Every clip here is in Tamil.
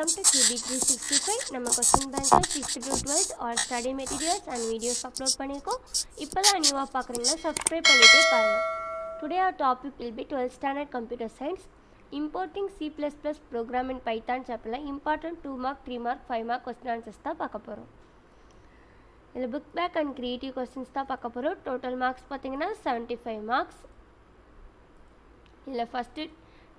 Welcome to QB365. நம்ம கொஸ்டின் பேங்க்ல 6th to 12th all study materials and videos upload பண்ணிருக்கோம். இப்போதான் நியூவா பார்க்குறீங்களா subscribe பண்ணிட்டு பாருங்க. Today our topic will be 12th standard computer science. Importing C++ program in Python chapterல important 2 mark, 3 mark, 5 mark question answers தான் பார்க்க போறோம். இதில் book back and creative questions தான் பார்க்க போறோம். Total marks பார்த்தீங்கன்னா 75 marks. இதில் ஃபஸ்ட்டு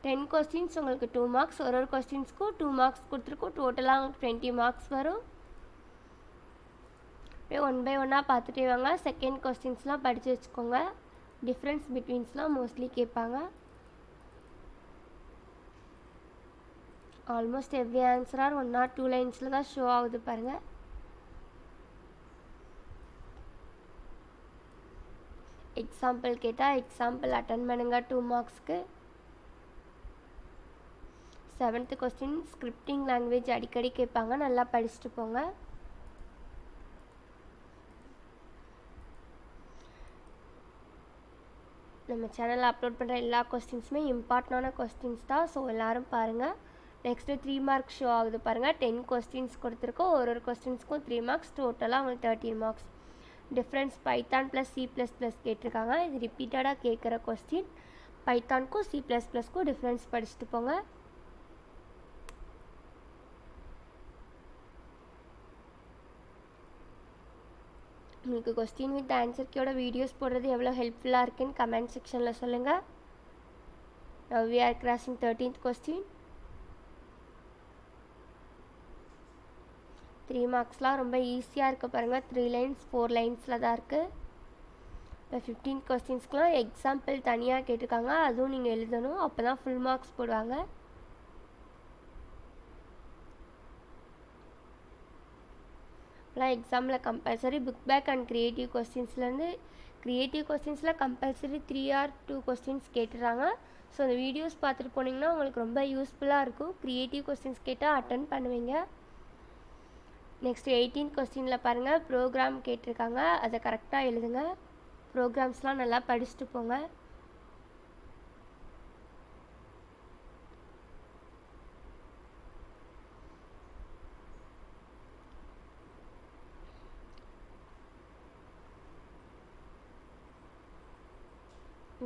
10 questions உங்களுக்கு 2 marks, ஒரு கொஸ்டின்ஸ்க்கும் 2 marks கொடுத்துருக்கோம். டோட்டலாக உங்களுக்கு 20 marks வரும். அப்படியே ஒன் பை ஒன்னாக பார்த்துட்டே வாங்க. செகண்ட் கொஸ்டின்ஸ்லாம் படித்து வச்சுக்கோங்க. டிஃப்ரென்ஸ் பிட்வீன்ஸ்லாம் மோஸ்ட்லி கேட்பாங்க. ஆல்மோஸ்ட் எவ்ரி ஆன்சராக 1 or 2 லைன்ஸில் தான் ஷோ ஆகுது பாருங்கள். எக்ஸாம்பிள் கேட்டால் எக்ஸாம்பிள் அட்டன் பண்ணுங்க 2 marksக்கு. 7th கொஸ்டின் ஸ்கிரிப்டிங் லாங்குவேஜ் அடிக்கடி கேட்பாங்க, நல்லா படிச்சுட்டு போங்க. நம்ம சேனலில் அப்லோட் பண்ணுற எல்லா கொஸ்டின்ஸுமே இம்பார்ட்டண்டான கொஸ்டின்ஸ் தான், ஸோ எல்லோரும் பாருங்கள். நெக்ஸ்ட்டு 3 marks ஷோ ஆகுது பாருங்கள். 10 questions கொடுத்துருக்கோம், ஒரு கொஸ்டின்ஸ்க்கும் 3 marks, டோட்டலாக உங்களுக்கு 13 marks. Difference Python plus C++ கேட்டிருக்காங்க. இது ரிப்பீட்டடாக கேட்குற கொஸ்டின். பைத்தானுக்கும் C++க்கும் டிஃப்ரென்ஸ் படிச்சுட்டு போங்க. உங்களுக்கு கொஸ்டின் வித் ஆன்சர் கீயோட வீடியோஸ் போடுறது எவ்வளோ ஹெல்ப்ஃபுல்லாக இருக்குன்னு கமெண்ட் செக்ஷனில் சொல்லுங்கள். Now we are crossing 13th question. 3 marksலாம் ரொம்ப ஈஸியாக இருக்குது பாருங்கள். 3 lines 4 linesல தான் இருக்குது. இப்போ 15 questionsக்குலாம் எக்ஸாம்பிள் தனியாக கேட்டிருக்காங்க, அதுவும் நீங்கள் எழுதணும், அப்போ தான் ஃபுல் மார்க்ஸ் போடுவாங்க. எக்ஸாமில் compulsory book back and creative கொஸ்டின்ஸ்லேருந்து க்ரியேட்டிவ் கொஸ்டின்ஸில் கம்பல்சரி 3 or 2 questions கேட்டுறாங்க. ஸோ அந்த வீடியோஸ் பார்த்துட்டு போனீங்கன்னா உங்களுக்கு ரொம்ப யூஸ்ஃபுல்லாக இருக்கும். க்ரியேட்டிவ் கொஸ்டின்ஸ் கேட்டால் அட்டன் பண்ணுவீங்க. நெக்ஸ்ட் 18th கொஸ்டினில் பாருங்கள், ப்ரோக்ராம் கேட்டிருக்காங்க, அதை கரெக்டாக எழுதுங்க. ப்ரோக்ராம்ஸ்லாம் நல்லா படிச்சுட்டு போங்க.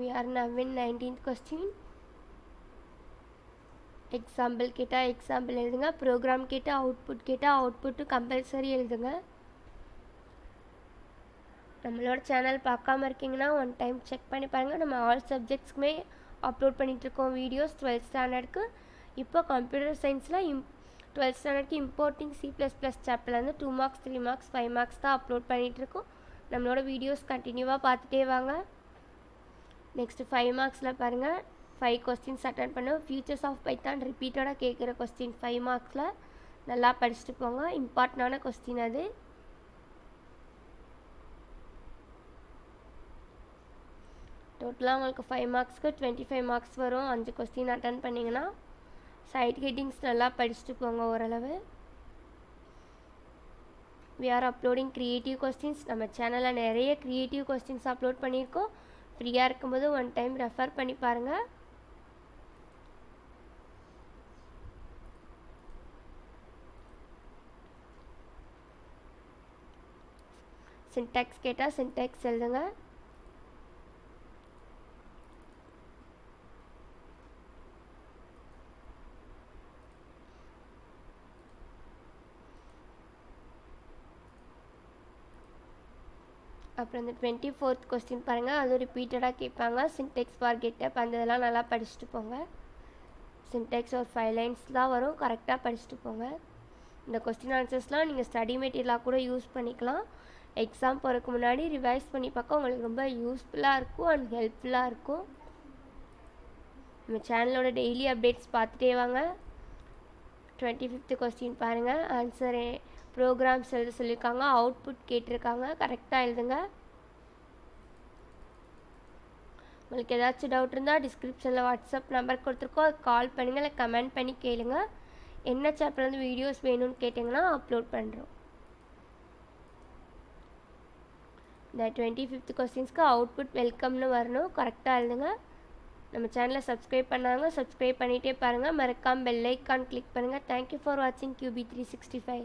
We are now in 19th question. Example கேட்டால் எக்ஸாம்பிள் எழுதுங்க. ப்ரோக்ராம் கேட்டால் அவுட்புட் கேட்டால் அவுட்புட்டு கம்பல்சரி எழுதுங்க. நம்மளோட சேனல் பார்க்காம இருக்கீங்கன்னா ஒன் டைம் செக் பண்ணி பாருங்கள். நம்ம ஆல் சப்ஜெக்ட்ஸ்க்குமே அப்லோட் பண்ணிகிட்ருக்கோம் வீடியோஸ். 12th ஸ்டாண்டர்டுக்கு இப்போ கம்ப்யூட்டர் சயின்ஸில் 12th ஸ்டாண்டர்டுக்கு இம்போர்ட்டிங் C++ சாப்டர்லேருந்து 2 marks, 3 marks, 5 marks தான் அப்லோட் பண்ணிகிட்ருக்கோம். நம்மளோட வீடியோஸ் கண்டினியூவாக பார்த்துட்டே வாங்க. நெக்ஸ்ட்டு 5 marksல பாருங்கள், 5 questions அட்டன் பண்ணுவோம். ஃபியூச்சர்ஸ் ஆஃப் பைத்தான் ரிப்பீட்டடாக கேட்குற கொஸ்டின் 5 marksல நல்லா படிச்சுட்டு போங்க. இம்பார்ட்டண்டான கொஸ்டின் அது. டோட்டலாக உங்களுக்கு 5 marksக்கு 25 marks வரும். 5 question அட்டன் பண்ணிங்கன்னா சைட் ஹெட்டிங்ஸ் நல்லா படிச்சுட்டு போங்க ஓரளவு. We are uploading creative questions. நம்ம சேனலில் நிறைய creative questions அப்லோட் பண்ணியிருக்கோம். ஃப்ரீயாக இருக்கும்போது ஒன் டைம் ரெஃபர் பண்ணி பாருங்கள். சின்டாக்ஸ் கேட்டால் சின்டாக்ஸ் எழுதுங்க. அப்புறம் இந்த 24th கொஸ்டின் பாருங்கள், அதுவும் ரிப்பீட்டடாக கேட்பாங்க. சின்டெக்ஸ் ஃபார் கெட்டப் அந்த இதெல்லாம் நல்லா படிச்சுட்டு போங்க. சின்டெக்ஸ் ஒரு 5 lines தான் வரும், கரெக்டாக படிச்சுட்டு போங்க. இந்த கொஸ்டின் ஆன்சர்ஸ்லாம் நீங்கள் ஸ்டடி மெட்டீரியலாக கூட யூஸ் பண்ணிக்கலாம். எக்ஸாம் போகிறதுக்கு முன்னாடி ரிவைஸ் பண்ணி பார்க்க உங்களுக்கு ரொம்ப யூஸ்ஃபுல்லாக இருக்கும் அண்ட் ஹெல்ப்ஃபுல்லாக இருக்கும். நம்ம சேனலோட டெய்லி அப்டேட்ஸ் பார்த்துட்டே வாங்க. 25th கொஸ்டின் பாருங்கள், ஆன்சர் ப்ரோக்ராம்ஸ் எழுத சொல்லியிருக்காங்க, அவுட்புட் கேட்டிருக்காங்க, கரெக்டாக எழுதுங்க. உங்களுக்கு ஏதாச்சும் டவுட் இருந்தால் டிஸ்கிரிப்ஷனில் வாட்ஸ்அப் நம்பர் கொடுத்துருக்கோம், அது கால் பண்ணுங்கள், இல்லை கமெண்ட் பண்ணி கேளுங்க. என்ன சாப்டர்லேருந்து வீடியோஸ் வேணும்னு கேட்டிங்கன்னா அப்லோட் பண்ணுறோம். இந்த 25th கொஸ்டின்ஸ்க்கு அவுட்புட் வெல்கம்னு வரணும், கரெக்டாக எழுதுங்க. நம்ம சேனலை சப்ஸ்கிரைப் பண்ணாங்க சப்ஸ்கிரைப் பண்ணிகிட்டே பாருங்கள். மறக்காமல் பெல் ஐக்கான் கிளிக் பண்ணுங்கள். தேங்க்யூ ஃபார் வாட்சிங் QB365.